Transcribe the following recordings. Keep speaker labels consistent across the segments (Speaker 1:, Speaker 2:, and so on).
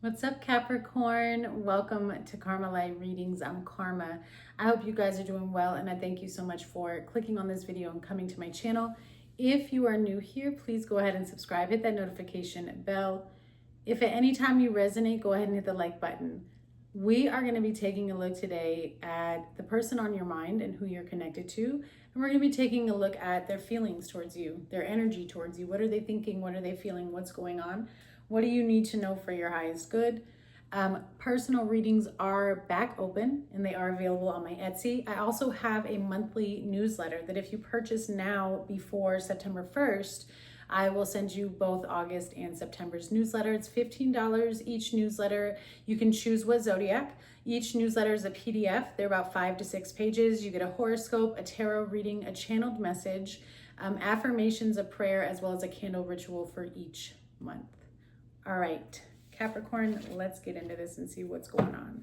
Speaker 1: What's up, Capricorn? Welcome to Karma Light Readings. I'm Karma. I hope you guys are doing well, and I thank you so much for clicking on this video and coming to my channel. If you are new here, please go ahead and subscribe. Hit that notification bell. If at any time you resonate, go ahead and hit the like button. We are going to be taking a look today at the person on your mind and who you're connected to. And we're going to be taking a look at their feelings towards you, their energy towards you. What are they thinking? What are they feeling? What's going on? What do you need to know for your highest good? Personal readings are back open and they are available on my Etsy. I also have a monthly newsletter that if you purchase now before September 1st, I will send you both August and September's newsletter. It's $15 each newsletter. You can choose what zodiac. Each newsletter is a PDF. They're about 5 to 6 pages. You get a horoscope, a tarot reading, a channeled message, affirmations, a prayer, as well as a candle ritual for each month. All right, Capricorn, let's get into this and see what's going on.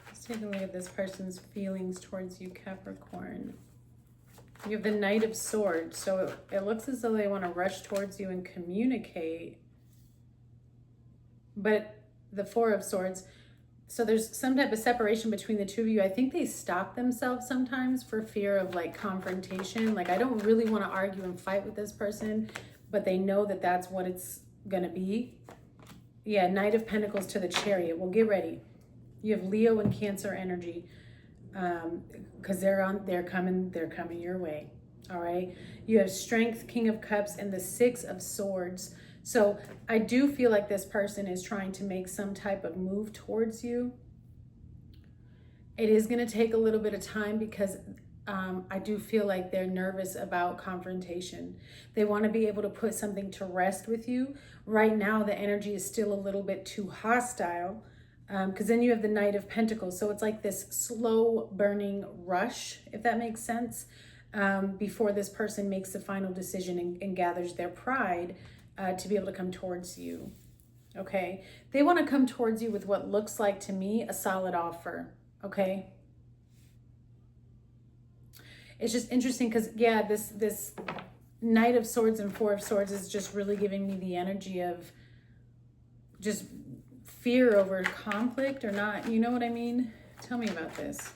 Speaker 1: Let's take a look at this person's feelings towards you, Capricorn. You have the Knight of Swords, so it looks as though they want to rush towards you and communicate. But the Four of Swords, so there's some type of separation between the two of you. I think they stop themselves sometimes for fear of like confrontation. Like, I don't really want to argue and fight with this person, but they know that that's what it's going to be. Yeah, Knight of Pentacles to the Chariot. Well, get ready. You have Leo and Cancer energy because they're coming your way. All right. You have Strength, King of Cups, and the Six of Swords. So I do feel like this person is trying to make some type of move towards you. It is going to take a little bit of time because I do feel like they're nervous about confrontation. They want to be able to put something to rest with you. Right now, the energy is still a little bit too hostile because then you have the Knight of Pentacles. So it's like this slow burning rush, if that makes sense, before this person makes the final decision and gathers their pride to be able to come towards you. Okay, they want to come towards you with what looks like to me a solid offer. Okay, it's just interesting because yeah, this Knight of Swords and Four of Swords is just really giving me the energy of just fear over conflict or not. You know what I mean? Tell me about this.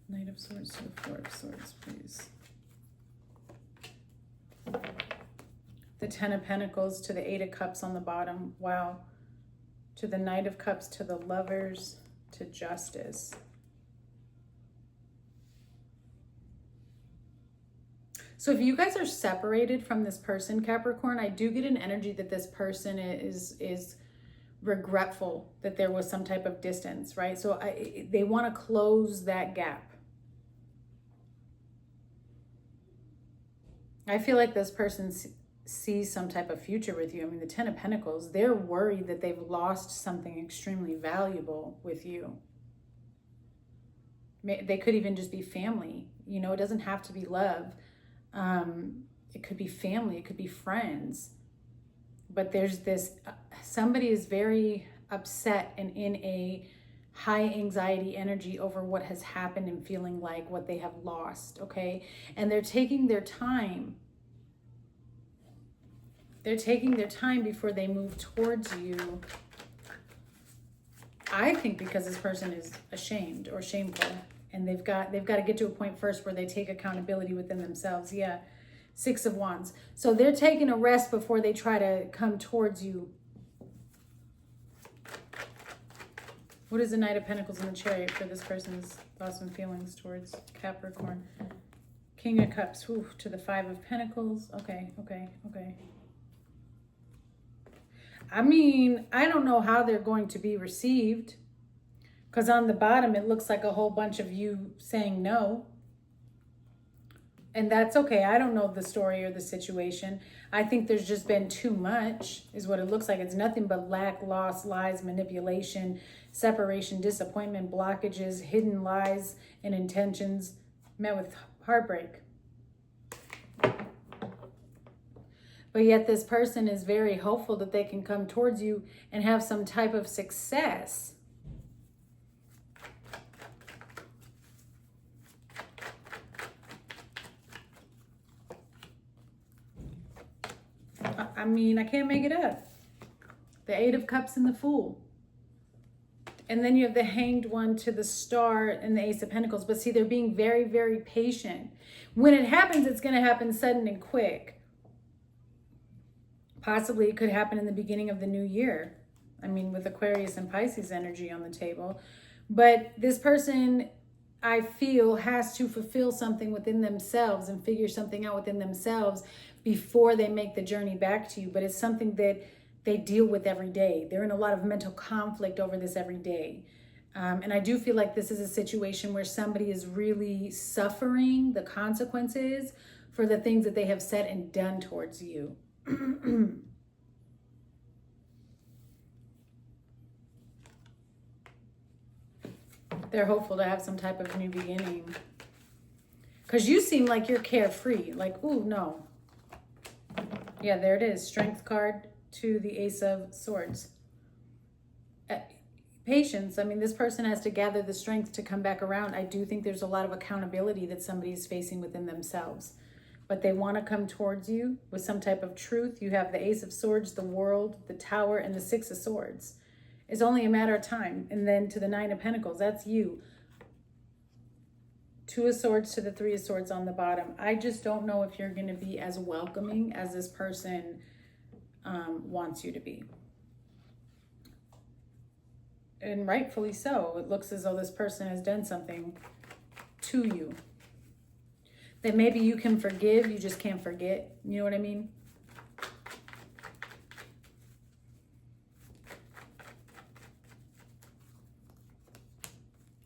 Speaker 1: Knight of Swords to the Four of Swords, please. The Ten of Pentacles to the Eight of Cups on the bottom. Wow. To the Knight of Cups, to the Lovers, to Justice. So if you guys are separated from this person, Capricorn, I do get an energy that this person is regretful that there was some type of distance, right? So they want to close that gap. I feel like this person sees some type of future with you. I mean, the Ten of Pentacles, they're worried that they've lost something extremely valuable with you. They could even just be family. You know, it doesn't have to be love. It could be family. It could be friends. But there's this, somebody is very upset and in a high anxiety energy over what has happened and feeling like what they have lost, okay? And they're taking their time. They're taking their time before they move towards you. I think because this person is ashamed or shameful, and they've got to get to a point first where they take accountability within themselves. Yeah, Six of Wands. So they're taking a rest before they try to come towards you. What is the Knight of Pentacles in the Chariot for this person's thoughts and feelings towards Capricorn? King of Cups, whew, to the Five of Pentacles. Okay. I mean, I don't know how they're going to be received because on the bottom, it looks like a whole bunch of you saying no. And that's okay. I don't know the story or the situation. I think there's just been too much is what it looks like. It's nothing but lack, loss, lies, manipulation, separation, disappointment, blockages, hidden lies and intentions met with heartbreak. But yet this person is very hopeful that they can come towards you and have some type of success. I mean, I can't make it up. The Eight of Cups and the Fool. And then you have the Hanged One to the Star and the Ace of Pentacles. But see, they're being very, very patient. When it happens, it's going to happen sudden and quick. Possibly it could happen in the beginning of the new year. I mean, with Aquarius and Pisces energy on the table. But this person, I feel, has to fulfill something within themselves and figure something out within themselves before they make the journey back to you. But it's something that they deal with every day. They're in a lot of mental conflict over this every day. And I do feel like this is a situation where somebody is really suffering the consequences for the things that they have said and done towards you. They're hopeful to have some type of new beginning. Because you seem like you're carefree. Like, ooh, no. Yeah, there it is. Strength card to the Ace of Swords. Patience. I mean, this person has to gather the strength to come back around. I do think there's a lot of accountability that somebody is facing within themselves. But they want to come towards you with some type of truth. You have the Ace of Swords, the World, the Tower, and the Six of Swords. It's only a matter of time. And then to the Nine of Pentacles, that's you. Two of Swords to the Three of Swords on the bottom. I just don't know if you're going to be as welcoming as this person wants you to be. And rightfully so. It looks as though this person has done something to you that maybe you can forgive, you just can't forget. You know what I mean?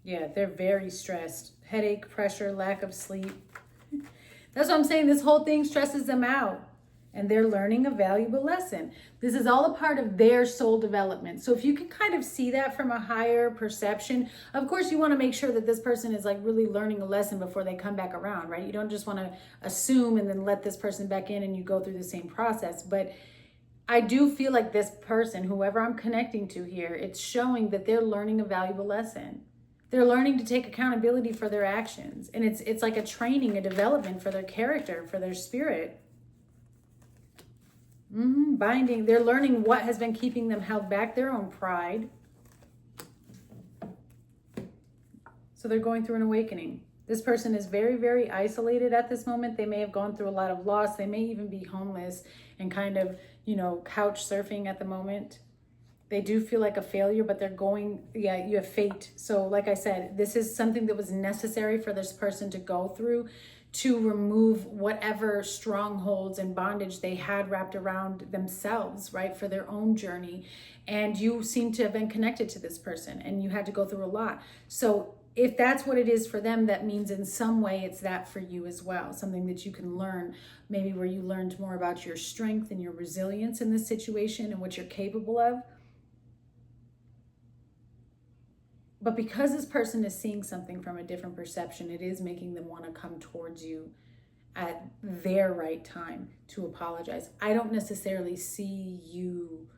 Speaker 1: Yeah, they're very stressed. Headache, pressure, lack of sleep. That's what I'm saying. This whole thing stresses them out. And they're learning a valuable lesson. This is all a part of their soul development. So if you can kind of see that from a higher perception, of course you want to make sure that this person is like really learning a lesson before they come back around, right? You don't just want to assume and then let this person back in and you go through the same process. But I do feel like this person, whoever I'm connecting to here, it's showing that they're learning a valuable lesson. They're learning to take accountability for their actions. And it's like a training, a development for their character, for their spirit. Binding. They're learning what has been keeping them held back, their own pride. So they're going through an awakening. This person is very, very isolated at this moment. They may have gone through a lot of loss. They may even be homeless and kind of, you know, couch surfing at the moment. They do feel like a failure, but they're going, yeah, you have fate. So like I said, this is something that was necessary for this person to go through to remove whatever strongholds and bondage they had wrapped around themselves, right, for their own journey. And you seem to have been connected to this person and you had to go through a lot. So if that's what it is for them, that means in some way it's that for you as well. Something that you can learn, maybe where you learned more about your strength and your resilience in this situation and what you're capable of. But because this person is seeing something from a different perception, it is making them want to come towards you at their right time to apologize. I don't necessarily see you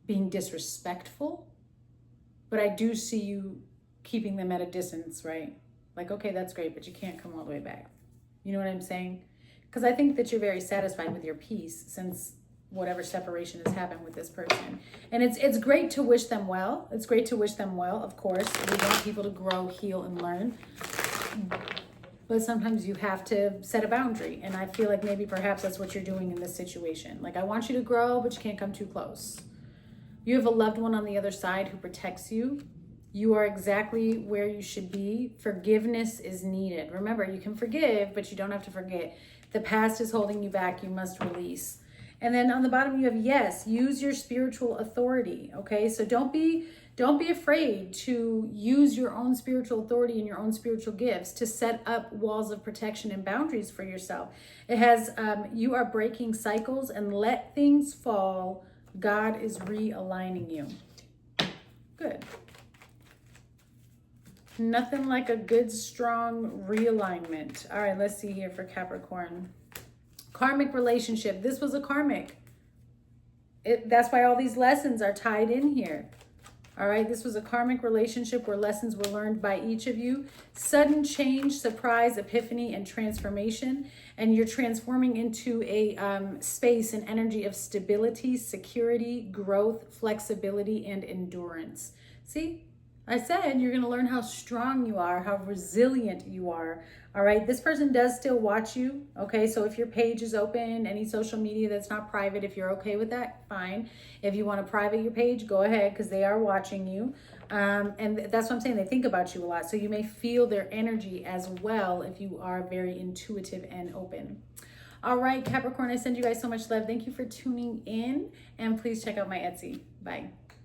Speaker 1: being disrespectful, but I do see you keeping them at a distance, right? Like, okay, that's great, but you can't come all the way back. You know what I'm saying? Because I think that you're very satisfied with your peace since whatever separation has happened with this person. And it's great to wish them well. It's great to wish them well, of course. We want people to grow, heal, and learn. But sometimes you have to set a boundary. And I feel like maybe perhaps that's what you're doing in this situation. Like, I want you to grow, but you can't come too close. You have a loved one on the other side who protects you. You are exactly where you should be. Forgiveness is needed. Remember, you can forgive, but you don't have to forget. The past is holding you back. You must release. And then on the bottom, you have yes, use your spiritual authority. Okay, so don't be afraid to use your own spiritual authority and your own spiritual gifts to set up walls of protection and boundaries for yourself. It has, you are breaking cycles and let things fall. God is realigning you. Good. Nothing like a good, strong realignment. All right, let's see here for Capricorn. Karmic relationship. This was a karmic. That's why all these lessons are tied in here. All right, this was a karmic relationship where lessons were learned by each of you. Sudden change, surprise, epiphany, and transformation. And you're transforming into a space and energy of stability, security, growth, flexibility, and endurance. See? I said you're going to learn how strong you are, how resilient you are. All right. This person does still watch you. Okay. So if your page is open, any social media that's not private, if you're okay with that, fine. If you want to private your page, go ahead, because they are watching you. And that's what I'm saying. They think about you a lot. So you may feel their energy as well if you are very intuitive and open. All right, Capricorn, I send you guys so much love. Thank you for tuning in. And please check out my Etsy. Bye.